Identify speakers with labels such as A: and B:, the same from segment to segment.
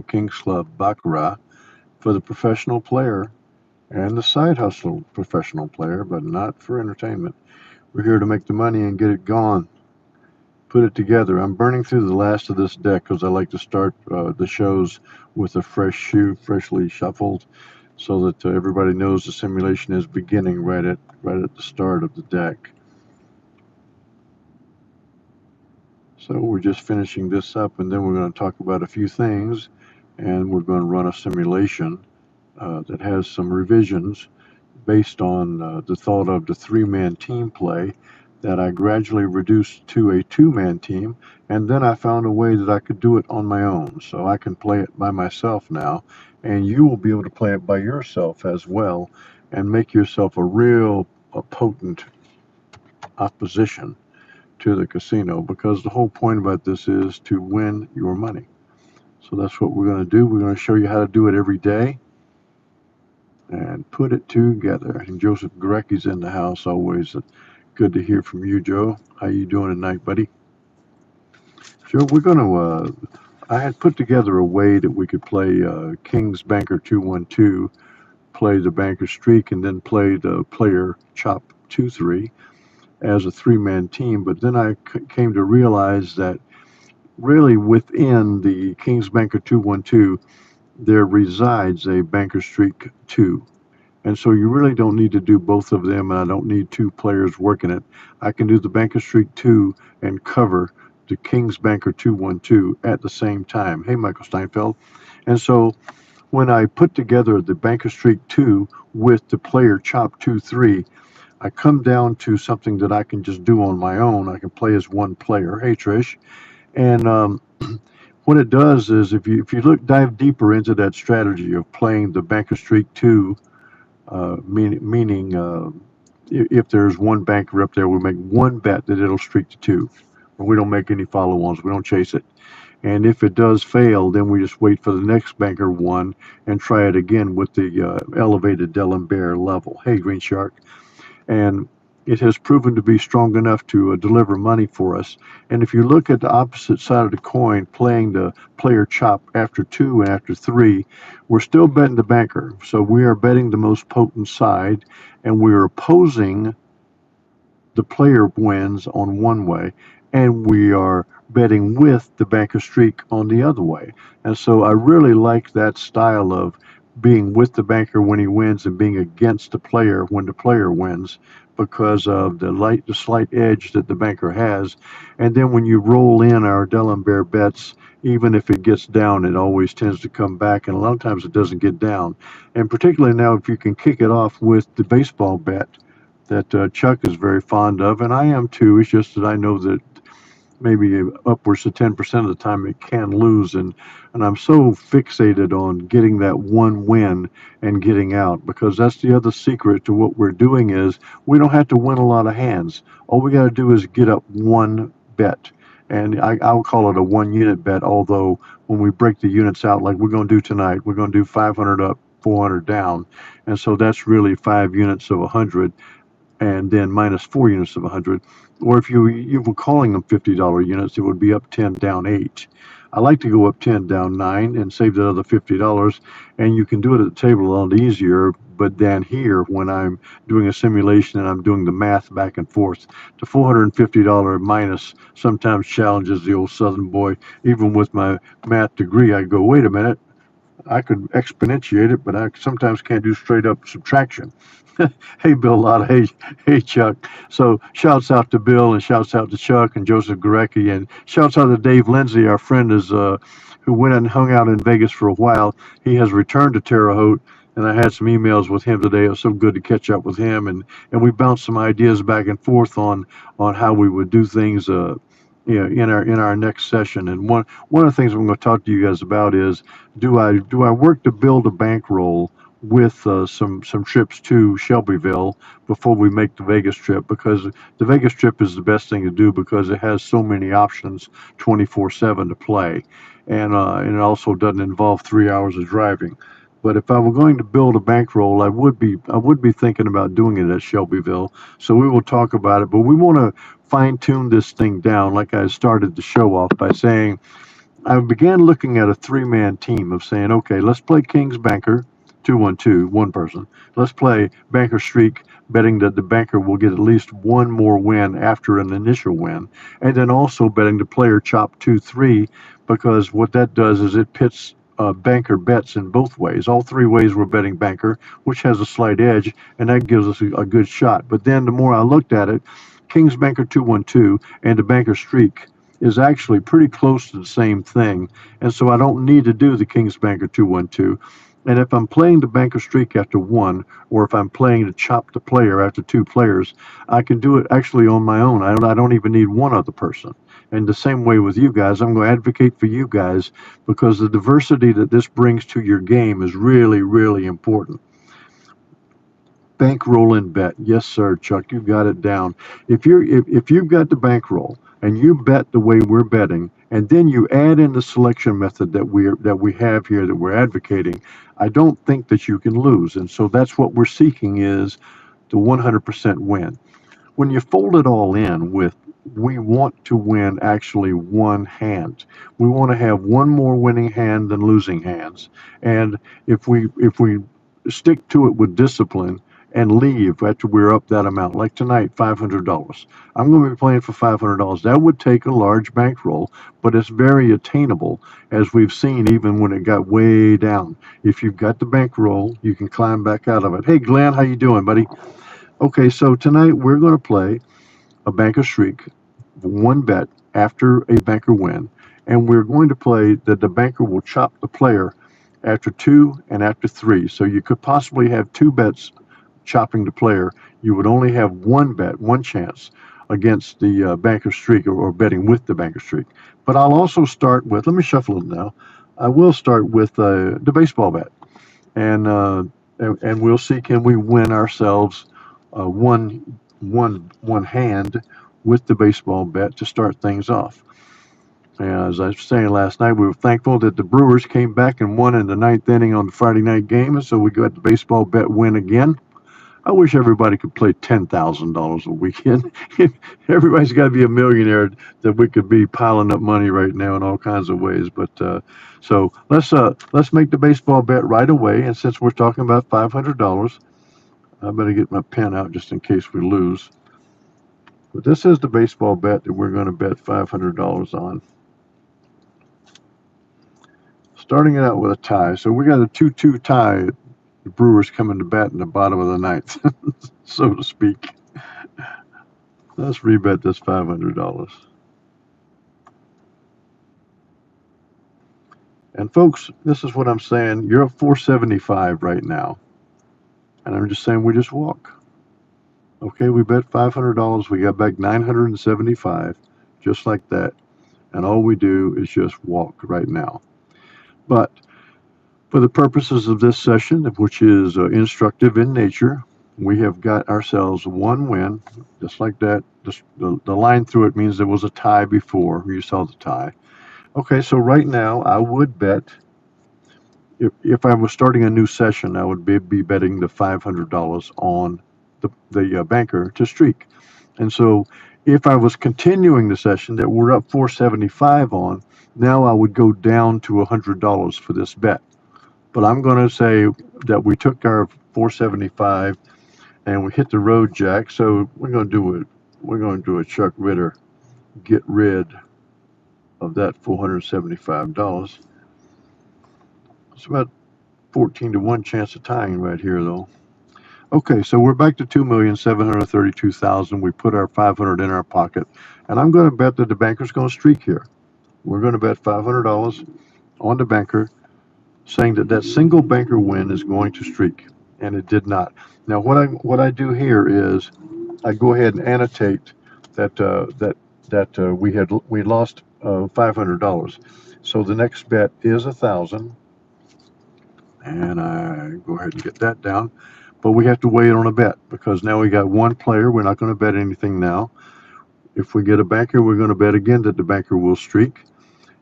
A: King's Club Baccarat for the professional player and the side hustle professional player, but not for entertainment. We're here to make the money and get it gone. Put it together. I'm burning through the last of this deck because I like to start the shows with a fresh shoe, freshly shuffled, so that everybody knows the simulation is beginning right at the start of the deck. So we're just finishing this up, and then we're going to talk about a few things, and we're going to run a simulation that has some revisions based on the thought of the three-man team play that I gradually reduced to a two-man team, and then I found a way that I could do it on my own. So I can play it by myself now, and you will be able to play it by yourself as well and make yourself a potent opposition to the casino, because the whole point about this is to win your money. So that's what we're going to do. We're going to show you how to do it every day and put it together. And Joseph Gorecki's in the house always. Good to hear from you, Joe. How you doing tonight, buddy? Joe, we're going to, I had put together a way that we could play King's Banker 212, play the Banker Streak, and then play the player Chop 2-3 as a three-man team. But then I came to realize that really within the King's Banker 212, there resides a Banker Streak 2. And so you really don't need to do both of them, and I don't need two players working it. I can do the Banker Streak 2 and cover the King's Banker 212 at the same time. Hey, Michael Steinfeld. And so when I put together the Banker Streak 2 with the player Chop 2-3, I come down to something that I can just do on my own. I can play as one player. Hey, Trish. And what it does is if you dive deeper into that strategy of playing the Banker Streak 2, meaning if there's one banker up there, we make one bet that it'll streak to 2. We don't make any follow-ons. We don't chase it. And if it does fail, then we just wait for the next banker 1 and try it again with the elevated D'Alembert level. Hey, Green Shark. And it has proven to be strong enough to deliver money for us. And if you look at the opposite side of the coin, playing the player Chop after 2 and after 3, we're still betting the banker. So we are betting the most potent side, and we are opposing the player wins on one way, and we are betting with the Banker Streak on the other way. And so I really like that style of being with the banker when he wins and being against the player when the player wins, because of the slight edge that the banker has. And then when you roll in our D'Alembert bets, even if it gets down, it always tends to come back, and a lot of times it doesn't get down. And particularly now, if you can kick it off with the baseball bet that Chuck is very fond of, and I am too. It's just that I know that maybe upwards of 10% of the time it can lose, and I'm so fixated on getting that one win and getting out, because that's the other secret to what we're doing is we don't have to win a lot of hands. All we got to do is get up one bet, and I'll call it a 1-unit bet, although when we break the units out like we're going to do tonight, we're going to do 500 up, 400 down, and so that's really 5 units of 100, and then minus 4 units of 100. Or if you were calling them $50 units, it would be up 10, down 8. I like to go up 10, down 9, and save the other $50. And you can do it at the table a lot easier. But then here, when I'm doing a simulation and I'm doing the math back and forth, the $450 minus sometimes challenges the old Southern boy. Even with my math degree, I go, wait a minute, I could exponentiate it, but I sometimes can't do straight up subtraction. Hey, Bill Lotta. Hey, Chuck. So shouts out to Bill, and shouts out to Chuck and Joseph Gorecki, and shouts out to Dave Lindsay, our friend who went and hung out in Vegas for a while. He has returned to Terre Haute, and I had some emails with him today. It was so good to catch up with him, and we bounced some ideas back and forth on how we would do things in our next session. And one of the things I'm going to talk to you guys about is do I work to build a bankroll with some trips to Shelbyville before we make the Vegas trip, because the Vegas trip is the best thing to do because it has so many options 24/7 to play, and it also doesn't involve 3 hours of driving. But if I were going to build a bankroll, I would be thinking about doing it at Shelbyville. So we will talk about it, but we want to fine tune this thing down, like I started the show off by saying. I began looking at a three-man team of saying, okay, let's play King's Banker, 2-1-2, one person. Let's play Banker Streak, betting that the banker will get at least one more win after an initial win, and then also betting the player chop 2-3, because what that does is it pits banker bets in both ways. All three ways we're betting banker, which has a slight edge, and that gives us a good shot. But then the more I looked at it, King's Banker 2-1-2 and the Banker Streak is actually pretty close to the same thing, and so I don't need to do the King's Banker 2-1-2. And if I'm playing the Banker Streak after one, or if I'm playing to chop the player after two players, I can do it actually on my own. I don't even need one other person. And the same way with you guys, I'm going to advocate for you guys because the diversity that this brings to your game is really, really important. Bankroll and bet. Yes, sir, Chuck, you got it down. If you've got the bankroll and you bet the way we're betting, and then you add in the selection method that we have here that we're advocating, I don't think that you can lose. And so that's what we're seeking is the 100% win. When you fold it all in with we want to win actually one hand. We want to have one more winning hand than losing hands. And if we stick to it with discipline and leave after we're up that amount, like tonight, $500. I'm going to be playing for $500. That would take a large bankroll, but it's very attainable, as we've seen even when it got way down. If you've got the bankroll, you can climb back out of it. Hey, Glenn, how you doing, buddy? Okay, so tonight we're going to play a banker streak, one bet after a banker win, and we're going to play that the banker will chop the player after two and after three. So you could possibly have two bets chopping the player. You would only have one bet, one chance against the banker streak, or betting with the banker streak. But I'll also start with, let me shuffle them now. I will start with the baseball bet, and we'll see, can we win ourselves one hand with the baseball bet to start things off. And as I was saying last night, we were thankful that the Brewers came back and won in the ninth inning on the Friday night game, and so we got the baseball bet win again. I wish everybody could play $10,000 a weekend. Everybody's got to be a millionaire that we could be piling up money right now in all kinds of ways. But so let's make the baseball bet right away. And since we're talking about $500, I better get my pen out just in case we lose. But this is the baseball bet that we're going to bet $500 on. Starting it out with a tie. So we got a 2-2 tie. The Brewers coming to bat in the bottom of the ninth, so to speak. Let's rebet this $500. And folks, this is what I'm saying. You're at 475 right now. And I'm just saying we just walk. Okay, we bet $500. We got back 975, just like that. And all we do is just walk right now. But for the purposes of this session, which is instructive in nature, we have got ourselves one win, just like that. Just the line through it means there was a tie before. You saw the tie. Okay, so right now I would bet, if I was starting a new session, I would be betting the $500 on the banker to streak. And so if I was continuing the session that we're up 475 on, now I would go down to $100 for this bet. But I'm going to say that we took our 475 and we hit the road jack. So we're going to do a Chuck Ritter, get rid of that $475. It's about 14 to 1 chance of tying right here, though. Okay, so we're back to 2,732,000. We put our 500 in our pocket, and I'm going to bet that the banker's going to streak here. We're going to bet $500 on the banker, saying that that single banker win is going to streak, and it did not. Now, what I do here is I go ahead and annotate that we lost $500. So the next bet is 1,000, and I go ahead and get that down. But we have to wait on a bet because now we got one player. We're not going to bet anything now. If we get a banker, we're going to bet again that the banker will streak.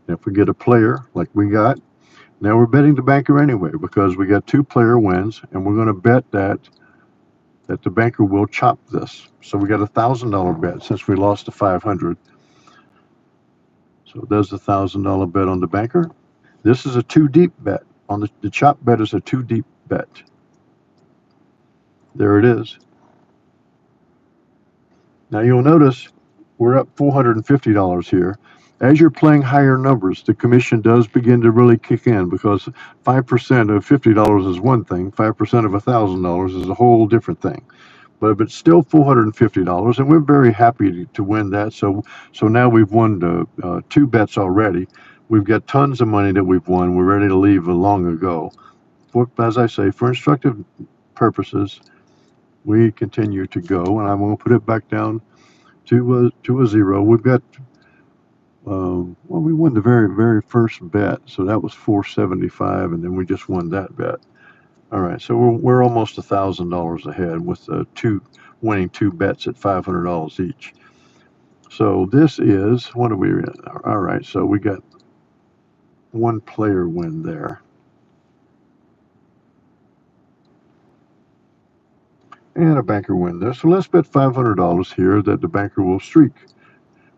A: And if we get a player like we got, now we're betting the banker anyway because we got two player wins, and we're going to bet that the banker will chop this. So we got $1,000 bet since we lost the 500. So there's the $1,000 bet on the banker. This is a two deep bet. On the chop bet is a two deep bet. There it is. Now you'll notice we're up $450 here. As you're playing higher numbers, the commission does begin to really kick in, because 5% of $50 is one thing, 5% of $1,000 is a whole different thing. But it's still $450, and we're very happy to win that. So now we've won two bets already. We've got tons of money that we've won. We're ready to leave long ago. As I say, for instructive purposes, we continue to go, and I'm going to put it back down to a zero. We've got well, we won the very first bet, so that was $475, and then we just won that bet. All right, so we're almost $1,000 ahead with winning two bets at $500 each. So this is, what are we in? All right, so we got one player win there. And a banker win there. So let's bet $500 here that the banker will streak.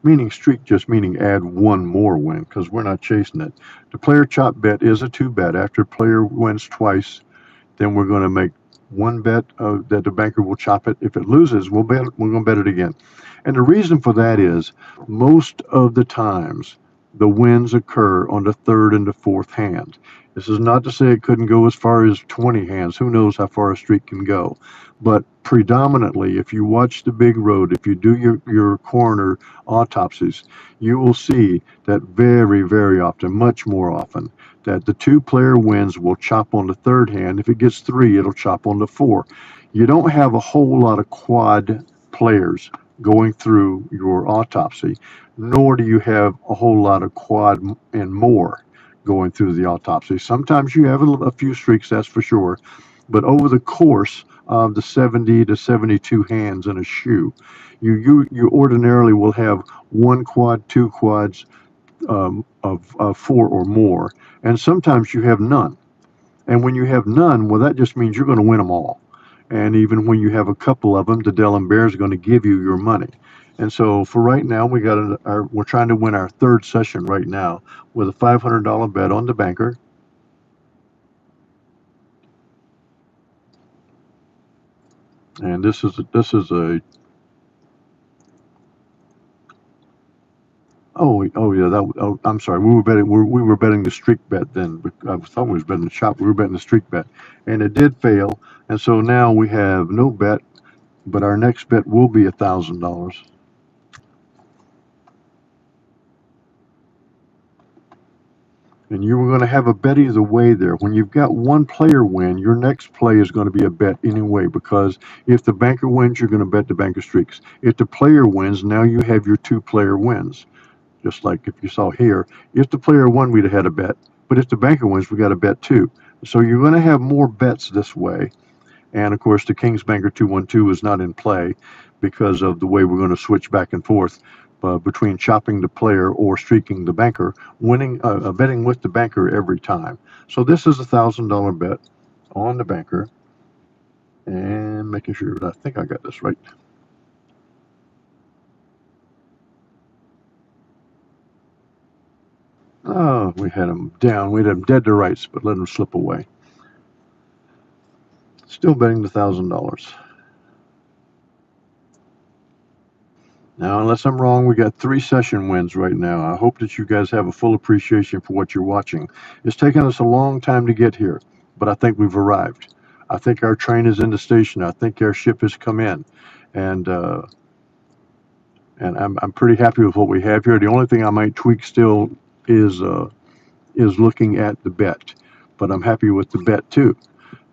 A: Meaning streak, just meaning add one more win, because we're not chasing it. The player chop bet is a two bet. After player wins twice, then we're going to make one bet that the banker will chop it. If it loses, we're going to bet it again. And the reason for that is most of the times the wins occur on the third and the fourth hand. This is not to say it couldn't go as far as 20 hands. Who knows how far a streak can go? But predominantly, if you watch the big road, if you do your coroner autopsies, you will see that very often, much more often, that the two-player wins will chop on the third hand. If it gets three, it'll chop on the four. You don't have a whole lot of quad players going through your autopsy, nor do you have a whole lot of quad and more going through the autopsy. Sometimes you have a few streaks, that's for sure, but over the course of the 70 to 72 hands in a shoe, you ordinarily will have one quad, two quads, of four or more, and sometimes you have none. And when you have none, well, that just means you're going to win them all. And even when you have a couple of them, the D'Alembert is going to give you your money. And so for right now, we're trying to win our third session right now with a $500 bet on the banker. And this is a oh yeah, I'm sorry, we were betting the streak bet then. I thought we was betting the chop. We were betting the streak bet, and it did fail. And so now we have no bet, but our next bet will be $1,000. And you were going to have a bet either way there. When you've got one player win, your next play is going to be a bet anyway, because if the banker wins, you're going to bet the banker streaks. If the player wins, now you have your two-player wins. Just like if you saw here, if the player won, we'd have had a bet. But if the banker wins, we got a bet too. So you're going to have more bets this way. And of course, the King's Banker 212 is not in play because of the way we're going to switch back and forth between chopping the player or streaking the banker, betting with the banker every time. So this is a $1,000 bet on the banker, and making sure that I think I got this right. Oh, we had him down. We had him dead to rights, but let him slip away. Still betting the $1,000. Now, unless I'm wrong, we got 3 session wins right now. I hope that you guys have a full appreciation for what you're watching. It's taken us a long time to get here, but I think we've arrived. I think our train is in the station. I think our ship has come in, and I'm pretty happy with what we have here. The only thing I might tweak still is looking at the bet, but I'm happy with the bet too,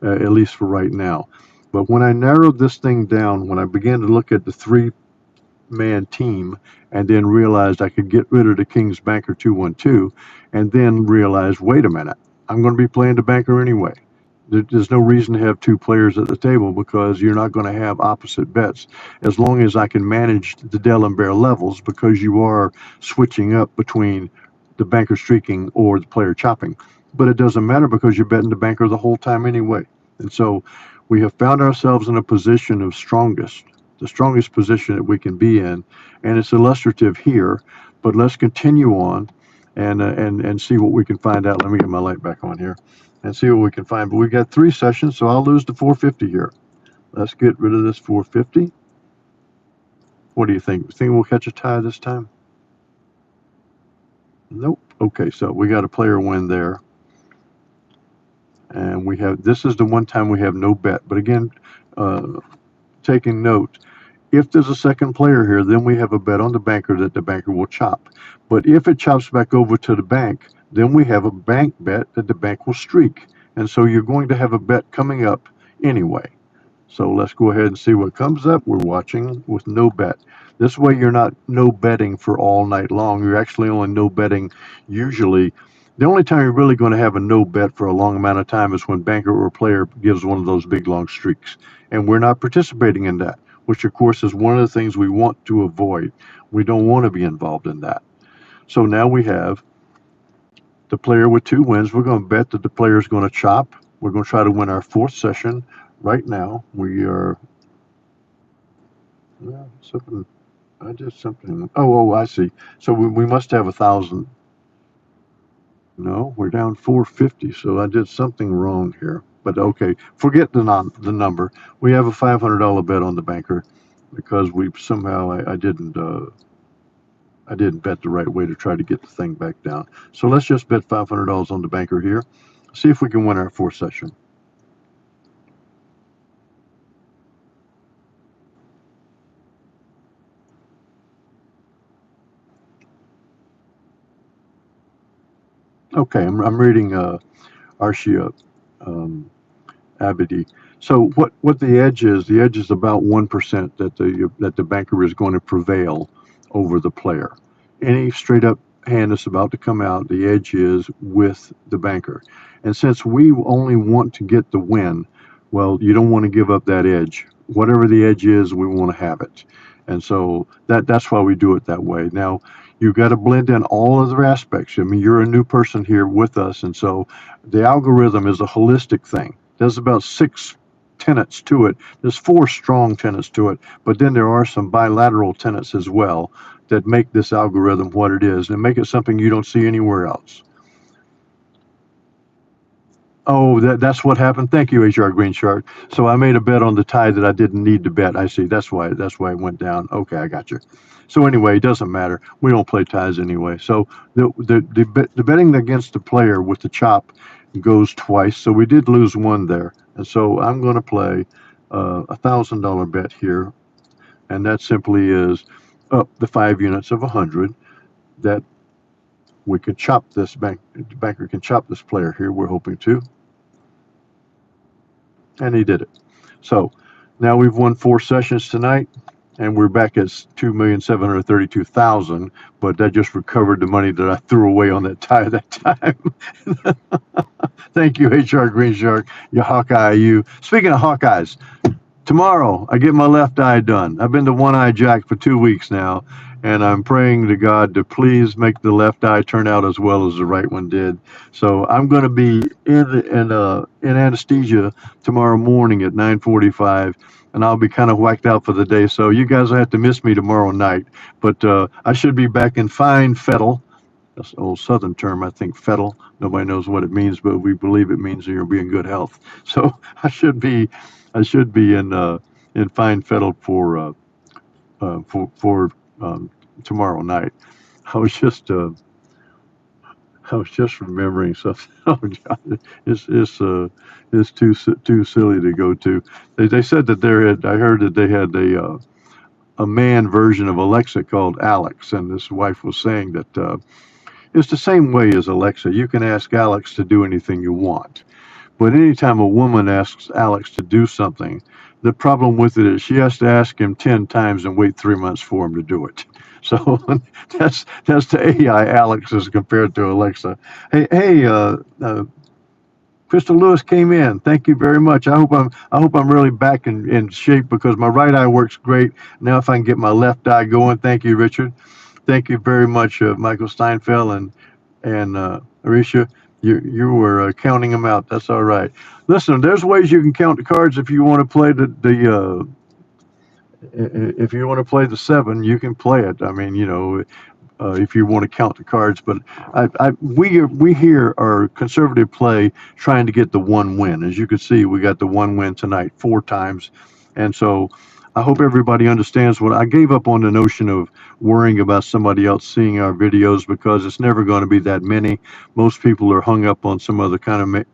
A: at least for right now. But when I narrowed this thing down, when I began to look at the 3-man team, and then realized I could get rid of the King's Banker 212, and then realized, wait a minute, I'm going to be playing the banker anyway. There's no reason to have 2 players at the table, because you're not going to have opposite bets as long as I can manage the D'Alembert levels, because you are switching up between the banker streaking or the player chopping. But it doesn't matter, because you're betting the banker the whole time anyway. And so we have found ourselves in a position of strongest, the strongest position that we can be in, and it's illustrative here. But let's continue on and see what we can find out. Let me get my light back on here and see what we can find. But we got 3 sessions, so I'll lose the 450 here. Let's get rid of this 450. What do you think? Think we'll catch a tie this time? Nope. Okay, so we got a player win there. And we have, this is the one time we have no bet. But again, taking note, if there's a second player here, then we have a bet on the banker that the banker will chop. But if it chops back over to the bank, then we have a bank bet that the bank will streak. And so you're going to have a bet coming up anyway. So let's go ahead and see what comes up. We're watching with no bet. This way you're not no betting for all night long. You're actually only no betting usually. The only time you're really going to have a no bet for a long amount of time is when banker or player gives one of those big long streaks. And we're not participating in that, which of course is one of the things we want to avoid. We don't want to be involved in that. So now we have the player with 2 wins. We're going to bet that the player is going to chop. We're going to try to win our 4th session. Right now, we are, well, something, I did something, oh, I see. So we must have 1,000. No, we're down 450, so I did something wrong here. But okay, forget the number. We have a $500 bet on the banker because we somehow, I didn't bet the right way to try to get the thing back down. So let's just bet $500 on the banker here. See if we can win our 4th session. Okay, I'm reading Arshia Abadi. So what the edge is about 1% that the banker is going to prevail over the player. Any straight up hand that's about to come out, the edge is with the banker. And since we only want to get the win, well, you don't want to give up that edge. Whatever the edge is, we want to have it. And so that's why we do it that way. Now, you've got to blend in all other aspects. I mean, you're a new person here with us, and so the algorithm is a holistic thing. There's about 6 tenets to it. There's 4 strong tenets to it, but then there are some bilateral tenets as well that make this algorithm what it is and make it something you don't see anywhere else. Oh, that's what happened. Thank you, HR Green Shark. So I made a bet on the tie that I didn't need to bet. I see. That's why it went down. Okay, I got you. So anyway, it doesn't matter. We don't play ties anyway. So the betting against the player with the chop goes twice. So we did lose 1 there. And so I'm going to play a $1,000 bet here, and that simply is up the 5 units of 100 that we can chop this the banker can chop this player here. We're hoping to. And he did it. So now we've won 4 sessions tonight, and we're back at 2,732,000. But that just recovered the money that I threw away on that tie that time. Thank you, HR Green Shark. You Hawkeye, you. Speaking of Hawkeyes, tomorrow I get my left eye done. I've been to One Eye Jack for 2 weeks now, and I'm praying to God to please make the left eye turn out as well as the right one did. So I'm going to be in anesthesia tomorrow morning at 9:45, and I'll be kind of whacked out for the day. So you guys will have to miss me tomorrow night. But I should be back in fine fettle. That's an old Southern term, I think, fettle. Nobody knows what it means, but we believe it means you'll be in good health. So I should be in fine fettle for tomorrow night. I was just remembering something. Oh God, it's too silly to go to. They said that I heard that they had a man version of Alexa called Alex, and this wife was saying that it's the same way as Alexa. You can ask Alex to do anything you want, but anytime a woman asks Alex to do something, the problem with it is she has to ask him 10 times and wait 3 months for him to do it. So that's the AI Alex as compared to Alexa. Hey, Crystal Lewis came in. Thank you very much. I hope I'm really back in shape because my right eye works great. Now if I can get my left eye going, thank you, Richard. Thank you very much, Michael Steinfeld and Arisha. You were counting them out. That's all right. Listen, there's ways you can count the cards if you want to play the If you want to play the 7, you can play it. I mean, if you want to count the cards. But we here are conservative play trying to get the one win. As you can see, we got the one win tonight 4 times, and so I hope everybody understands what I gave up on the notion of worrying about somebody else seeing our videos because it's never going to be that many. Most people are hung up on some other kind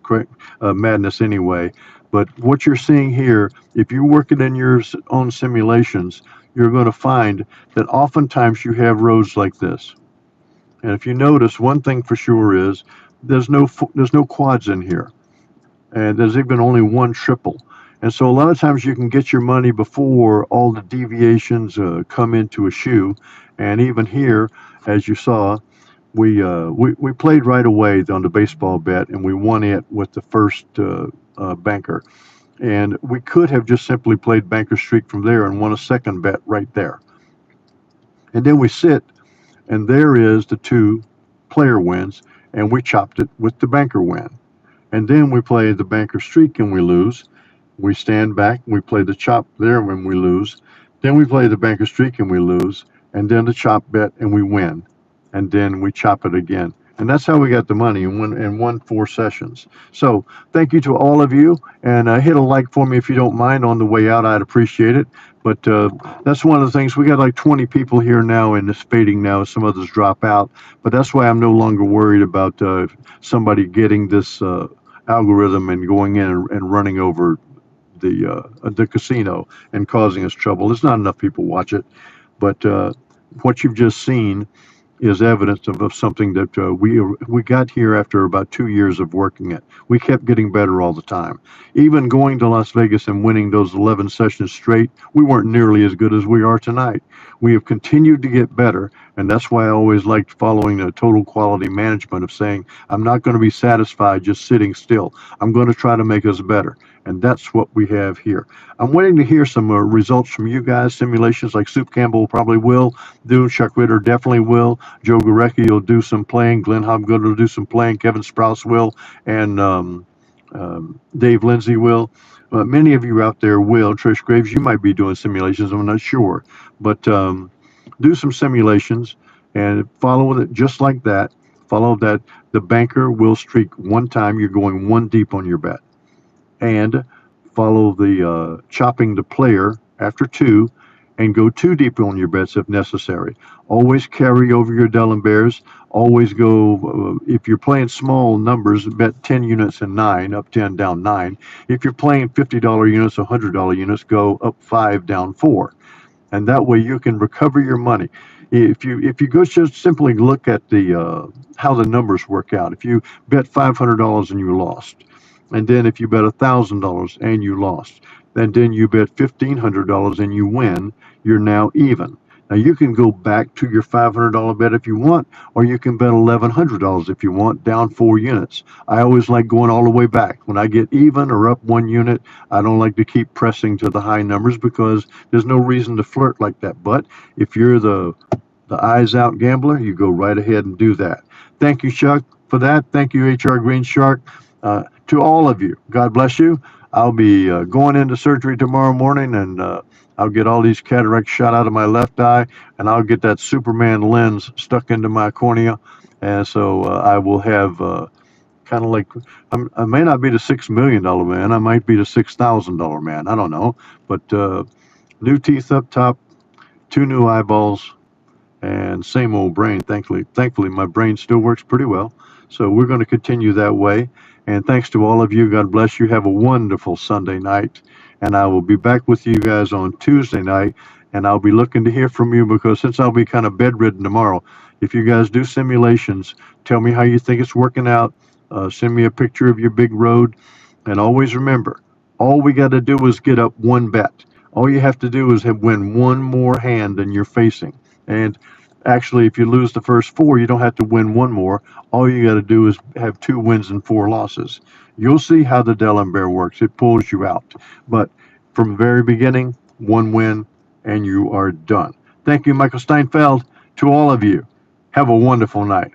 A: of madness anyway. But what you're seeing here, if you work it in your own simulations, you're going to find that oftentimes you have rows like this. And if you notice, one thing for sure is there's no quads in here, and there's even only one triple. And so a lot of times you can get your money before all the deviations come into a shoe. And even here, as you saw, we played right away on the baseball bet, and we won it with the first banker. And we could have just simply played banker streak from there and won a second bet right there. And then we sit, and there is the 2 player wins, and we chopped it with the banker win. And then we play the banker streak and we lose. We stand back, we play the chop there when we lose. Then we play the banker streak and we lose. And then the chop bet and we win. And then we chop it again. And that's how we got the money and won 4 sessions. So thank you to all of you. And hit a like for me if you don't mind on the way out. I'd appreciate it. But that's one of the things. We got like 20 people here now in this fading now. Some others drop out. But that's why I'm no longer worried about somebody getting this algorithm and going in and running over the casino and causing us trouble. There's not enough people watch it. But what you've just seen is evidence of something that we got here after about 2 years of working it. We kept getting better all the time. Even going to Las Vegas and winning those 11 sessions straight, we weren't nearly as good as we are tonight. We have continued to get better, and that's why I always liked following the total quality management of saying, I'm not going to be satisfied just sitting still. I'm going to try to make us better. And that's what we have here. I'm waiting to hear some results from you guys, simulations like Soup Campbell probably will do, Chuck Ritter definitely will, Joe Gurecki will do some playing, Glenn Hobgood will do some playing, Kevin Sprouse will, and Dave Lindsay will. Many of you out there will. Trish Graves, you might be doing simulations, I'm not sure. But do some simulations and follow it just like that. Follow that the banker will streak 1 time, you're going 1 deep on your bet. And follow the chopping the player after 2 and go 2 deep on your bets if necessary. Always carry over your D'Alembers. Always go, if you're playing small numbers, bet 10 units and 9, up 10, down 9. If you're playing $50 units or $100 units, go up 5, down 4. And that way you can recover your money. If you go just simply look at the how the numbers work out. If you bet $500 and you lost, and then if you bet $1,000 and you lost, and then you bet $1,500 and you win, you're now even. Now you can go back to your $500 bet if you want, or you can bet $1,100 if you want, down 4 units. I always like going all the way back. When I get even or up 1 unit, I don't like to keep pressing to the high numbers because there's no reason to flirt like that. But if you're the eyes out gambler, you go right ahead and do that. Thank you, Chuck, for that. Thank you, HR Green Shark. To all of you, God bless you. I'll be going into surgery tomorrow morning, and I'll get all these cataracts shot out of my left eye, and I'll get that Superman lens stuck into my cornea. And so I will have kind of like, I may not be the $6 million man. I might be the $6,000 man. I don't know. But new teeth up top, 2 new eyeballs, and same old brain. Thankfully, my brain still works pretty well. So we're going to continue that way. And thanks to all of you. God bless you. Have a wonderful Sunday night. And I will be back with you guys on Tuesday night. And I'll be looking to hear from you because since I'll be kind of bedridden tomorrow, if you guys do simulations, tell me how you think it's working out. Send me a picture of your big road. And always remember, all we got to do is get up 1 bet. All you have to do is win 1 more hand than you're facing. And actually, if you lose the first 4, you don't have to win 1 more. All you got to do is have 2 wins and 4 losses. You'll see how the D'Alembert works. It pulls you out. But from the very beginning, 1 win, and you are done. Thank you, Michael Steinfeld. To all of you, have a wonderful night.